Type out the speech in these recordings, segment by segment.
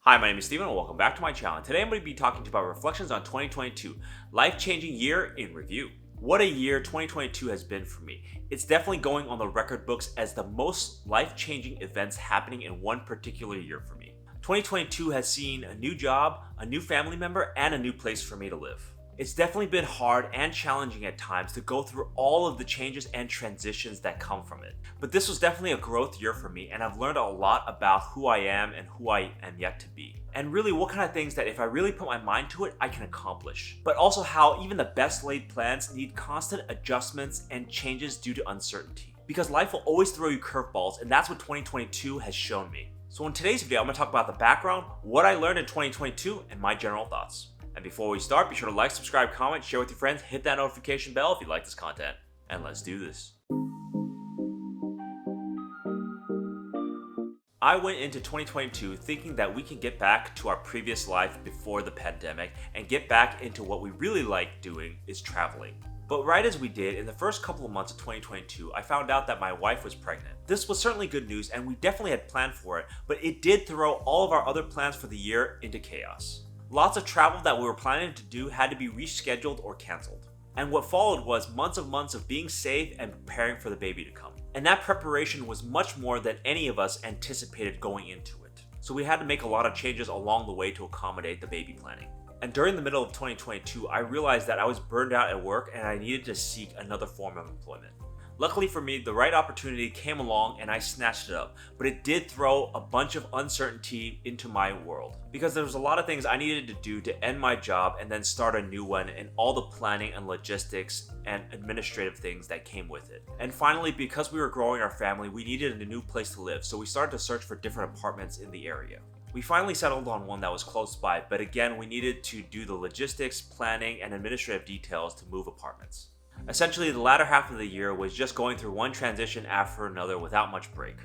Hi, my name is Steven and welcome back to my channel. Today I'm going to be talking to you about reflections on 2022, life-changing year in review. What a year 2022 has been for me. It's definitely going on the record books as the most life-changing events happening in one particular year for me. 2022 has seen a new job, a new family member, and a new place for me to live. It's definitely been hard and challenging at times to go through all of the changes and transitions that come from it. But this was definitely a growth year for me, and I've learned a lot about who I am and who I am yet to be. And really what kind of things that if I really put my mind to it, I can accomplish. But also how even the best laid plans need constant adjustments and changes due to uncertainty. Because life will always throw you curveballs, and that's what 2022 has shown me. So in today's video, I'm going to talk about the background, what I learned in 2022, and my general thoughts. And before we start, be sure to like, subscribe, comment, share with your friends, hit that notification bell if you like this content. And let's do this. I went into 2022 thinking that we can get back to our previous life before the pandemic and get back into what we really like doing is traveling. But right as we did, in the first couple of months of 2022, I found out that my wife was pregnant. This was certainly good news and we definitely had planned for it, but it did throw all of our other plans for the year into chaos. Lots of travel that we were planning to do had to be rescheduled or canceled. And what followed was months of being safe and preparing for the baby to come. And that preparation was much more than any of us anticipated going into it. So we had to make a lot of changes along the way to accommodate the baby planning. And during the middle of 2022, I realized that I was burned out at work and I needed to seek another form of employment. Luckily for me, the right opportunity came along and I snatched it up, but it did throw a bunch of uncertainty into my world because there was a lot of things I needed to do to end my job and then start a new one and all the planning and logistics and administrative things that came with it. And finally, because we were growing our family, we needed a new place to live, so we started to search for different apartments in the area. We finally settled on one that was close by, but again, we needed to do the logistics, planning, and administrative details to move apartments. Essentially, the latter half of the year was just going through one transition after another without much break.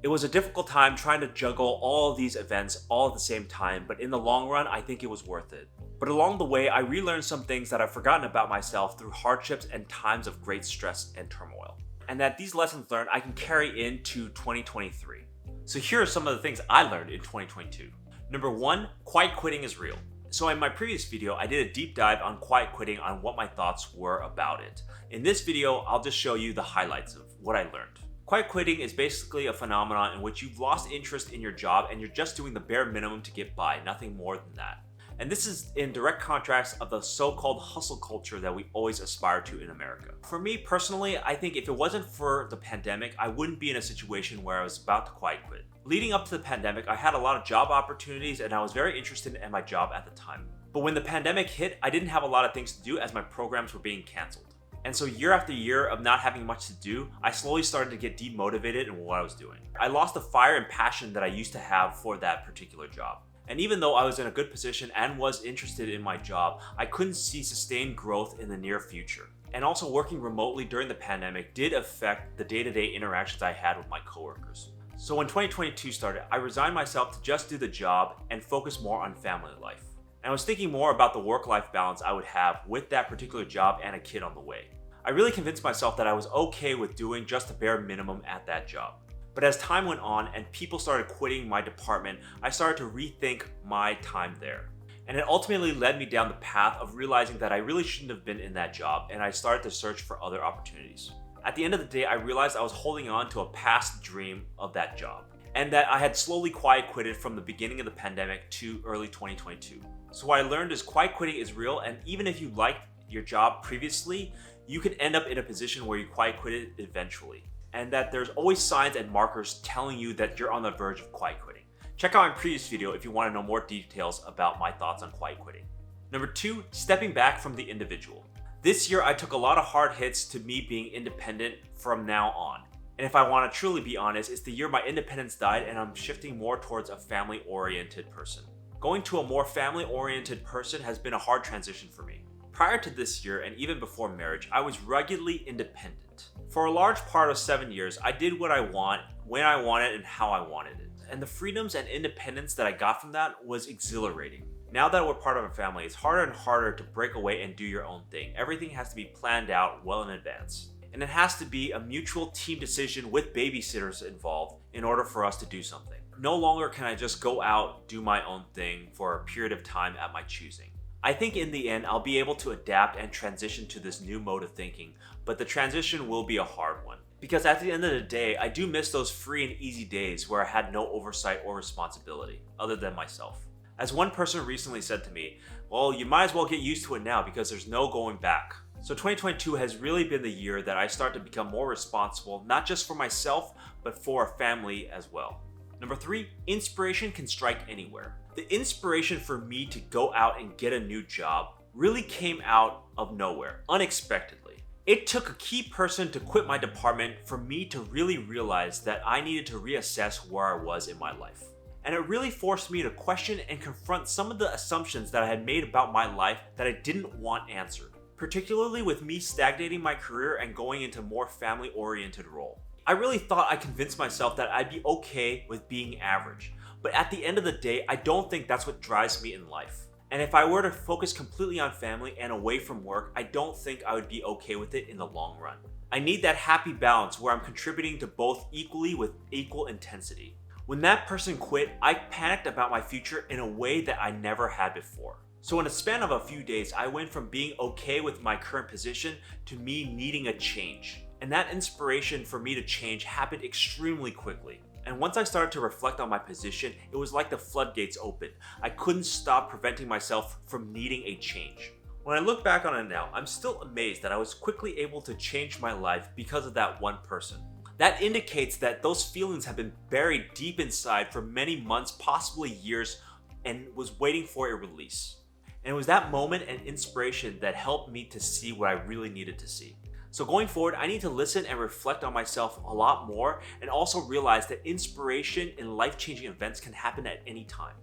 It was a difficult time trying to juggle all of these events all at the same time, but in the long run, I think it was worth it. But along the way, I relearned some things that I've forgotten about myself through hardships and times of great stress and turmoil. And that these lessons learned I can carry into 2023. So here are some of the things I learned in 2022. Number 1, quiet quitting is real. So in my previous video, I did a deep dive on quiet quitting on what my thoughts were about it. In this video, I'll just show you the highlights of what I learned. Quiet quitting is basically a phenomenon in which you've lost interest in your job and you're just doing the bare minimum to get by, nothing more than that. And this is in direct contrast of the so-called hustle culture that we always aspire to in America. For me personally, I think if it wasn't for the pandemic, I wouldn't be in a situation where I was about to quiet quit. Leading up to the pandemic, I had a lot of job opportunities and I was very interested in my job at the time. But when the pandemic hit, I didn't have a lot of things to do as my programs were being canceled. And so year after year of not having much to do, I slowly started to get demotivated in what I was doing. I lost the fire and passion that I used to have for that particular job. And even though I was in a good position and was interested in my job, I couldn't see sustained growth in the near future. And also working remotely during the pandemic did affect the day-to-day interactions I had with my coworkers. So when 2022 started, I resigned myself to just do the job and focus more on family life. And I was thinking more about the work-life balance I would have with that particular job and a kid on the way. I really convinced myself that I was okay with doing just the bare minimum at that job. But as time went on and people started quitting my department, I started to rethink my time there. And it ultimately led me down the path of realizing that I really shouldn't have been in that job, and I started to search for other opportunities. At the end of the day, I realized I was holding on to a past dream of that job, and that I had slowly quiet quitted from the beginning of the pandemic to early 2022. So what I learned is quiet quitting is real, and even if you liked your job previously, you could end up in a position where you quiet quit it eventually. And that there's always signs and markers telling you that you're on the verge of quiet quitting. Check out my previous video if you want to know more details about my thoughts on quiet quitting. Number 2, stepping back from the individual. This year I took a lot of hard hits to me being independent from now on. And if I want to truly be honest, it's the year my independence died and I'm shifting more towards a family-oriented person. Going to a more family-oriented person has been a hard transition for me. Prior to this year and even before marriage, I was ruggedly independent. For a large part of 7 years, I did what I want, when I wanted, and how I wanted it. And the freedoms and independence that I got from that was exhilarating. Now that we're part of a family, it's harder and harder to break away and do your own thing. Everything has to be planned out well in advance. And it has to be a mutual team decision with babysitters involved in order for us to do something. No longer can I just go out, do my own thing for a period of time at my choosing. I think in the end, I'll be able to adapt and transition to this new mode of thinking, but the transition will be a hard one. Because at the end of the day, I do miss those free and easy days where I had no oversight or responsibility, other than myself. As one person recently said to me, well, you might as well get used to it now because there's no going back. So 2022 has really been the year that I start to become more responsible, not just for myself, but for a family as well. Number 3, inspiration can strike anywhere. The inspiration for me to go out and get a new job really came out of nowhere, unexpectedly. It took a key person to quit my department for me to really realize that I needed to reassess where I was in my life. And it really forced me to question and confront some of the assumptions that I had made about my life that I didn't want answered, particularly with me stagnating my career and going into a more family-oriented role. I really thought I convinced myself that I'd be okay with being average, but at the end of the day, I don't think that's what drives me in life. And if I were to focus completely on family and away from work, I don't think I would be okay with it in the long run. I need that happy balance where I'm contributing to both equally with equal intensity. When that person quit, I panicked about my future in a way that I never had before. So in a span of a few days, I went from being okay with my current position to me needing a change. And that inspiration for me to change happened extremely quickly. And once I started to reflect on my position, it was like the floodgates opened. I couldn't stop preventing myself from needing a change. When I look back on it now, I'm still amazed that I was quickly able to change my life because of that one person. That indicates that those feelings have been buried deep inside for many months, possibly years, and was waiting for a release. And it was that moment and inspiration that helped me to see what I really needed to see. So going forward, I need to listen and reflect on myself a lot more and also realize that inspiration in life-changing events can happen at any time.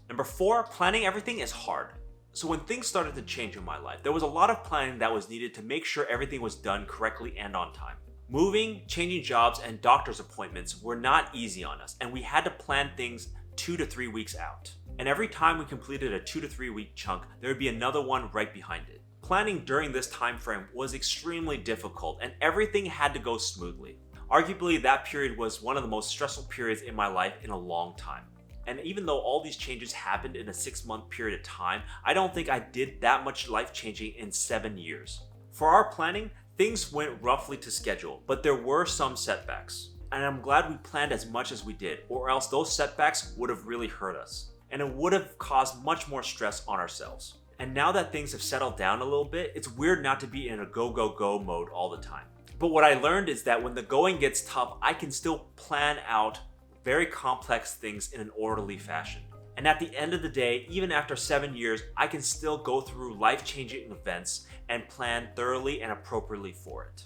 Number 4, planning everything is hard. So when things started to change in my life, there was a lot of planning that was needed to make sure everything was done correctly and on time. Moving, changing jobs, and doctor's appointments were not easy on us, and we had to plan things 2 to 3 weeks out. And every time we completed a 2 to 3 week chunk, there would be another one right behind it. Planning during this time frame was extremely difficult and everything had to go smoothly. Arguably, that period was one of the most stressful periods in my life in a long time. And even though all these changes happened in a 6-month period of time, I don't think I did that much life changing in 7 years. For our planning, things went roughly to schedule, but there were some setbacks. And I'm glad we planned as much as we did, or else those setbacks would have really hurt us. And it would have caused much more stress on ourselves. And now that things have settled down a little bit, it's weird not to be in a go, go, go mode all the time. But what I learned is that when the going gets tough, I can still plan out very complex things in an orderly fashion. And at the end of the day, even after 7 years, I can still go through life-changing events and plan thoroughly and appropriately for it.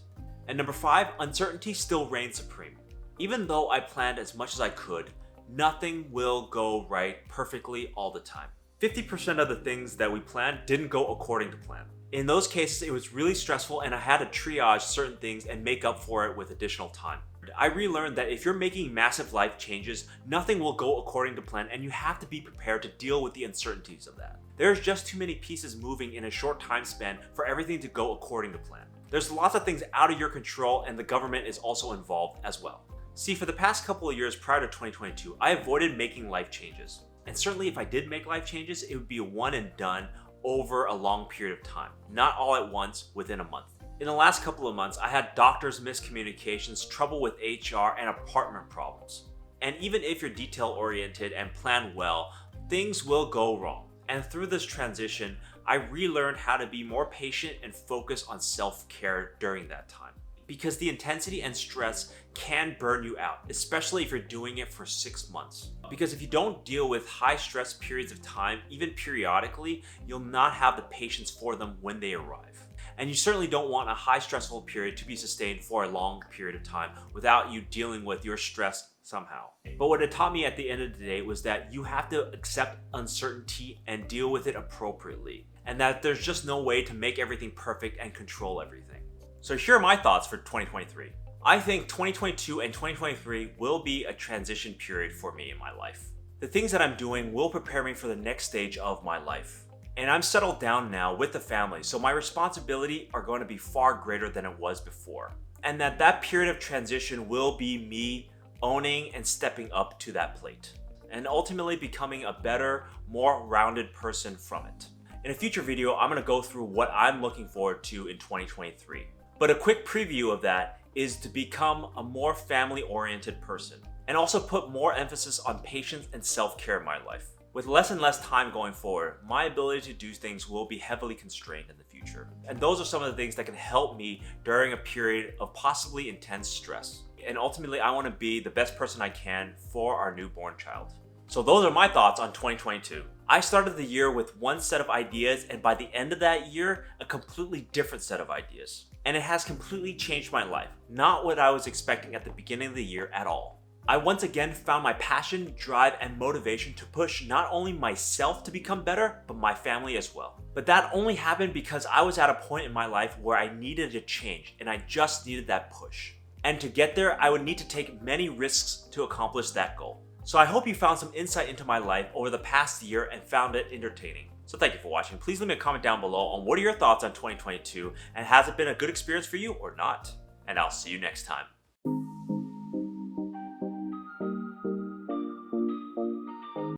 And number 5, uncertainty still reigns supreme. Even though I planned as much as I could, nothing will go right perfectly all the time. 50% of the things that we planned didn't go according to plan. In those cases, it was really stressful and I had to triage certain things and make up for it with additional time. I relearned that if you're making massive life changes, nothing will go according to plan and you have to be prepared to deal with the uncertainties of that. There's just too many pieces moving in a short time span for everything to go according to plan. There's lots of things out of your control and the government is also involved as well. See, for the past couple of years prior to 2022, I avoided making life changes. And certainly if I did make life changes, it would be a one and done over a long period of time, not all at once within a month. In the last couple of months, I had doctors' miscommunications, trouble with HR, and apartment problems. And even if you're detail-oriented and plan well, things will go wrong. And through this transition, I relearned how to be more patient and focus on self-care during that time. Because the intensity and stress can burn you out, especially if you're doing it for 6 months. Because if you don't deal with high stress periods of time, even periodically, you'll not have the patience for them when they arrive. And you certainly don't want a high stressful period to be sustained for a long period of time without you dealing with your stress somehow. But what it taught me at the end of the day was that you have to accept uncertainty and deal with it appropriately. And that there's just no way to make everything perfect and control everything. So here are my thoughts for 2023. I think 2022 and 2023 will be a transition period for me in my life. The things that I'm doing will prepare me for the next stage of my life. And I'm settled down now with the family, so my responsibility are going to be far greater than it was before. And that period of transition will be me owning and stepping up to that plate, and ultimately becoming a better, more rounded person from it. In a future video, I'm going to go through what I'm looking forward to in 2023. But a quick preview of that is to become a more family-oriented person, and also put more emphasis on patience and self-care in my life. With less and less time going forward, my ability to do things will be heavily constrained in the future. And those are some of the things that can help me during a period of possibly intense stress. And ultimately, I want to be the best person I can for our newborn child. So those are my thoughts on 2022. I started the year with one set of ideas, and by the end of that year, a completely different set of ideas. And it has completely changed my life. Not what I was expecting at the beginning of the year at all. I once again found my passion, drive, and motivation to push not only myself to become better, but my family as well. But that only happened because I was at a point in my life where I needed a change, and I just needed that push. And to get there, I would need to take many risks to accomplish that goal. So I hope you found some insight into my life over the past year and found it entertaining. So thank you for watching. Please leave me a comment down below on what are your thoughts on 2022, and has it been a good experience for you or not? And I'll see you next time.